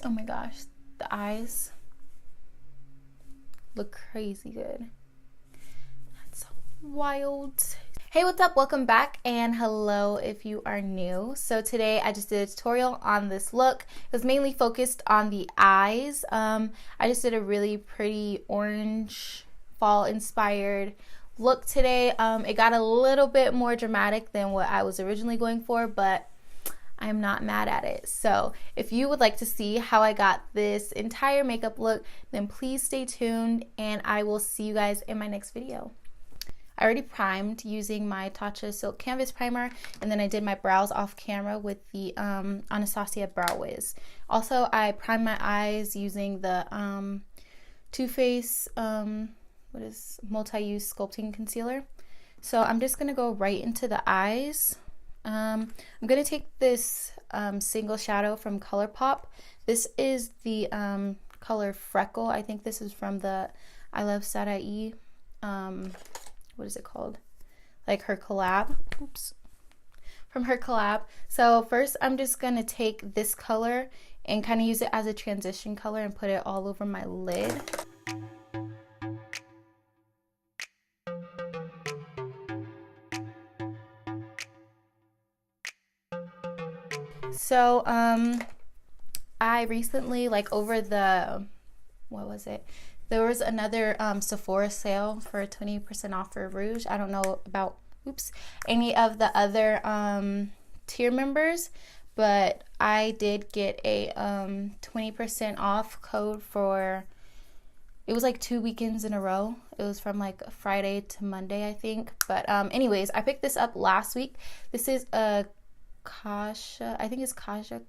Oh my gosh, the eyes look crazy good. That's wild. Hey, what's up? Welcome back, and hello if you are new. So today I just did a tutorial on this look. It was mainly focused on the eyes. I just did a really pretty orange fall inspired look today. It got a little bit more dramatic than what I was originally going for, but I'm not mad at it. So if you would like to see how I got this entire makeup look, then please stay tuned, and I will see you guys in my next video. I already primed using my Tatcha Silk Canvas Primer, and then I did my brows off camera with the Anastasia Brow Wiz. Also, I primed my eyes using the Too Faced multi-use sculpting concealer. So I'm just gonna go right into the eyes. I'm gonna take this single shadow from ColourPop. This is the color Freckle. I think this is from the I Love Sarai. What is it called? Like her collab. Oops. From her collab. So first I'm just going to take this color and kind of use it as a transition color and put it all over my lid. So I recently, like over the, what was it? There was another Sephora sale for 20% off for Rouge. I don't know about, any of the other tier members, but I did get a 20% off code for, it was like 2 weekends in a row. It was from like Friday to Monday, I think. But anyways, I picked this up last week. This is a Kaja, I think it's Kaja.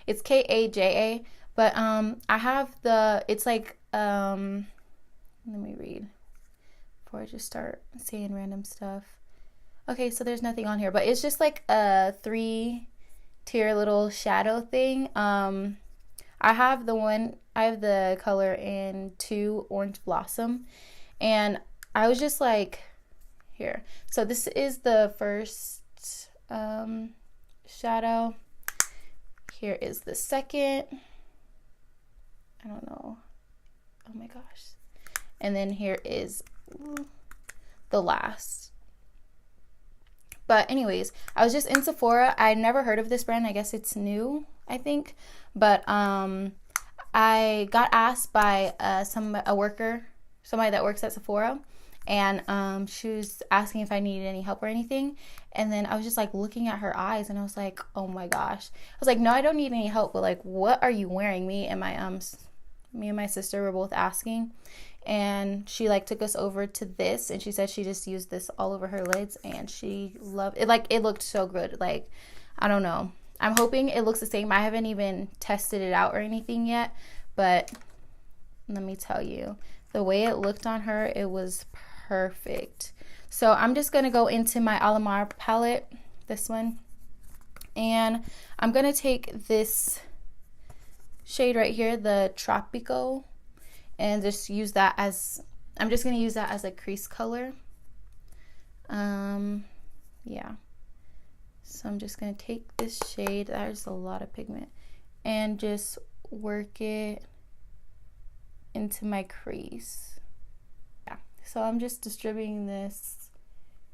It's Kaja. But I have the, it's like, let me read before I just start saying random stuff. Okay, so there's nothing on here, but it's just like a 3-tier little shadow thing. I have the color in 2 Orange Blossom, and I was just like, here. So this is the first shadow. Here is the second. I don't know. Oh my gosh. And then here is the last. But anyways, I was just in Sephora. I never heard of this brand. I guess it's new, I think. But I got asked by somebody that works at Sephora, and she was asking if I needed any help or anything. And then I was just like looking at her eyes, and I was like, oh my gosh. I was like, no, I don't need any help, but like, what are you wearing? Me and my sister were both asking, and she like took us over to this, and she said she just used this all over her lids, and she loved it. Like, it looked so good. Like, I don't know, I'm hoping it looks the same. I haven't even tested it out or anything yet, but let me tell you, the way it looked on her, it was perfect. So I'm just gonna go into my Alamar palette, this one, and I'm gonna take this shade right here, the Tropico, and just use that as, I'm just gonna use that as a crease color. Yeah, so I'm just gonna take this shade, there's a lot of pigment, and just work it into my crease. Yeah, so I'm just distributing this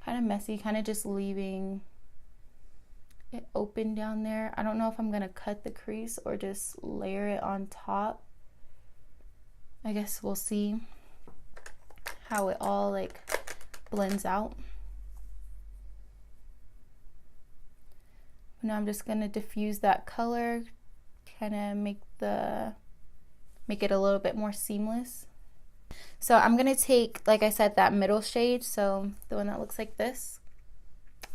kind of messy, kind of just leaving it open down there. I don't know if I'm gonna cut the crease or just layer it on top. I guess we'll see how it all like blends out. Now I'm just gonna diffuse that color, kind of make it a little bit more seamless. So I'm gonna take, like I said, that middle shade, so the one that looks like this.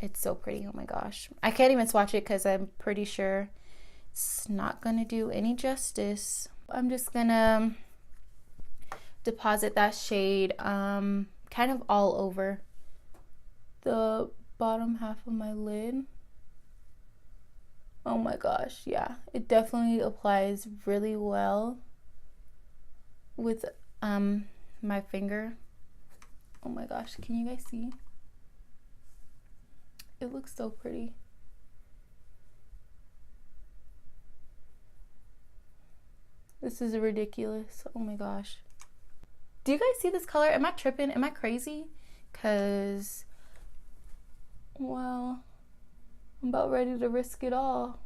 It's so pretty. Oh my gosh, I can't even swatch it because I'm pretty sure it's not gonna do any justice. I'm just gonna deposit that shade kind of all over the bottom half of my lid. Oh my gosh, yeah, it definitely applies really well with my finger. Oh my gosh, can you guys see? It looks so pretty. This is ridiculous. Oh my gosh. Do you guys see this color? Am I tripping? Am I crazy? Because, well, I'm about ready to risk it all.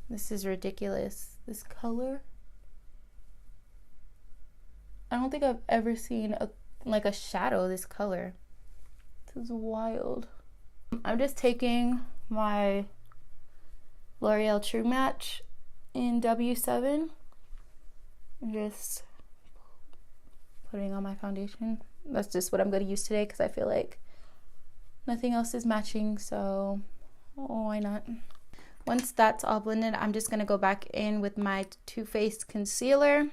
This is ridiculous. This color. I don't think I've ever seen a shadow this color. This is wild. I'm just taking my L'Oreal True Match in W7 and just putting on my foundation. That's just what I'm going to use today because I feel like nothing else is matching, so why not? Once that's all blended, I'm just going to go back in with my Too Faced concealer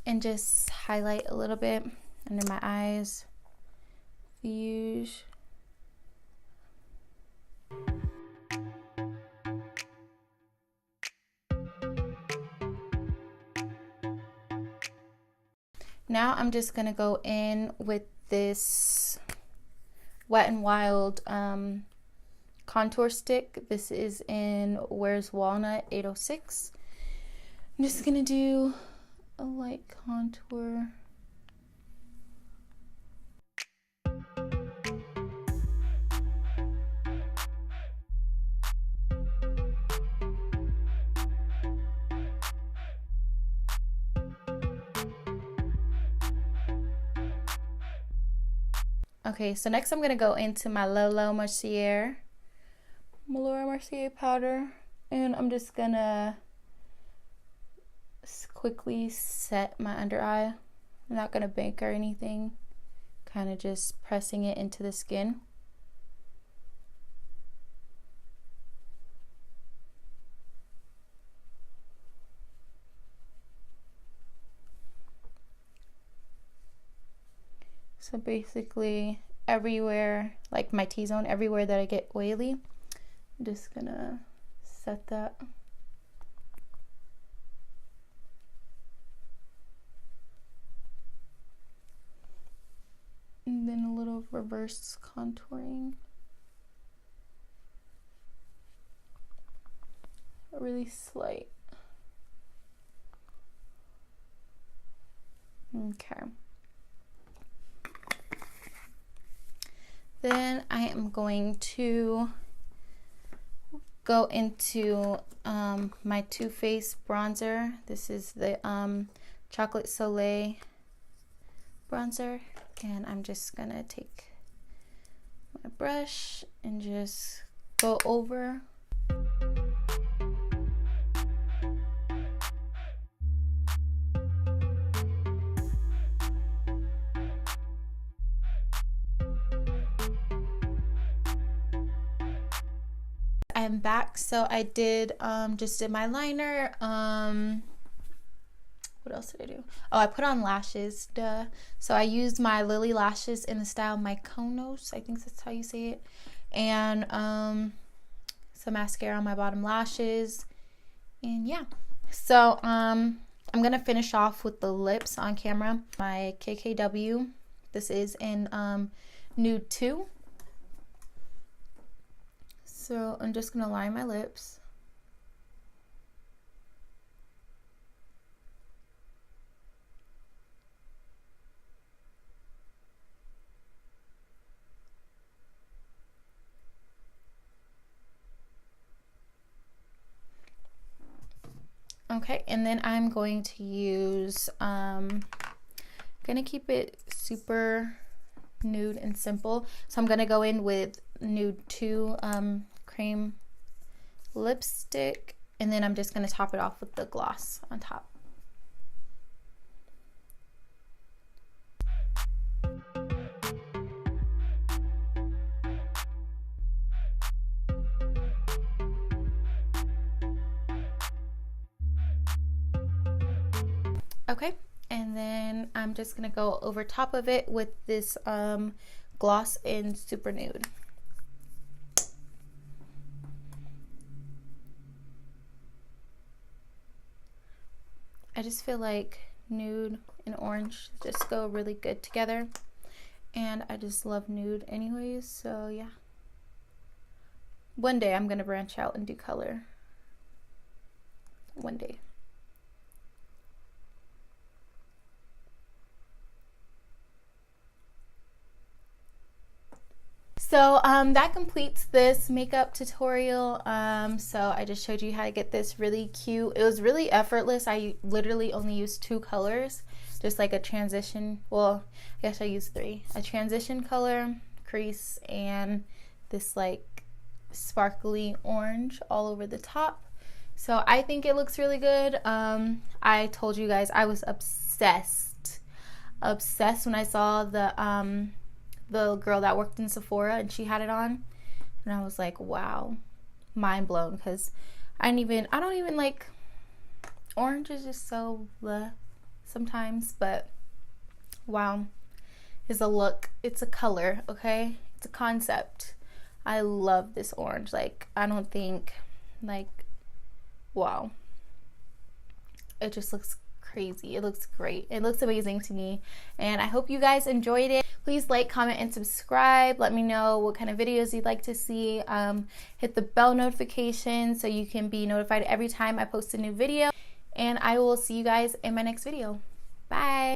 and just highlight a little bit under my eyes. Use. Now I'm just gonna go in with this Wet n Wild contour stick. This is in Where's Walnut 806. I'm just gonna do a light contour. Okay, so next I'm gonna go into my Laura Mercier powder, and I'm just gonna quickly set my under eye. I'm not gonna bake or anything, kind of just pressing it into the skin. So basically everywhere, like my T-zone, everywhere that I get oily, I'm just gonna set that. And then a little reverse contouring. Really slight. Okay. Then I am going to go into my Too Faced bronzer. This is the Chocolate Soleil bronzer, and I'm just gonna take my brush and just go over. I'm back. So I did just did my liner. What else did I do? Oh, I put on lashes. Duh. So I used my Lily lashes in the style Mykonos. I think that's how you say it. And some mascara on my bottom lashes. And yeah. So I'm gonna finish off with the lips on camera. My KKW. This is in Nude 2. So I'm just gonna line my lips. Okay, and then I'm going to use, gonna keep it super nude and simple. So I'm gonna go in with Nude 2 cream lipstick, and then I'm just gonna top it off with the gloss on top. Okay, and then I'm just gonna go over top of it with this gloss in Super Nude. I just feel like nude and orange just go really good together, and I just love nude anyways, so yeah. One day I'm gonna branch out and do color. one day. So that completes this makeup tutorial. So I just showed you how to get this really cute. It was really effortless. I literally only used 2 colors, just like a transition. Well, I guess I used 3. A transition color, crease, and this like sparkly orange all over the top. So I think it looks really good. I told you guys I was obsessed when I saw the girl that worked in Sephora and she had it on, and I was like, wow, mind blown, because I don't even like, orange is just so bleh sometimes, but wow, is a look, it's a color, okay, it's a concept. I love this orange. Like, I don't think, like, wow, it just looks crazy. It looks great. It looks amazing to me, and I hope you guys enjoyed it. Please like, comment, and subscribe. Let me know what kind of videos you'd like to see. Hit the bell notification so you can be notified every time I post a new video, and I will see you guys in my next video. Bye.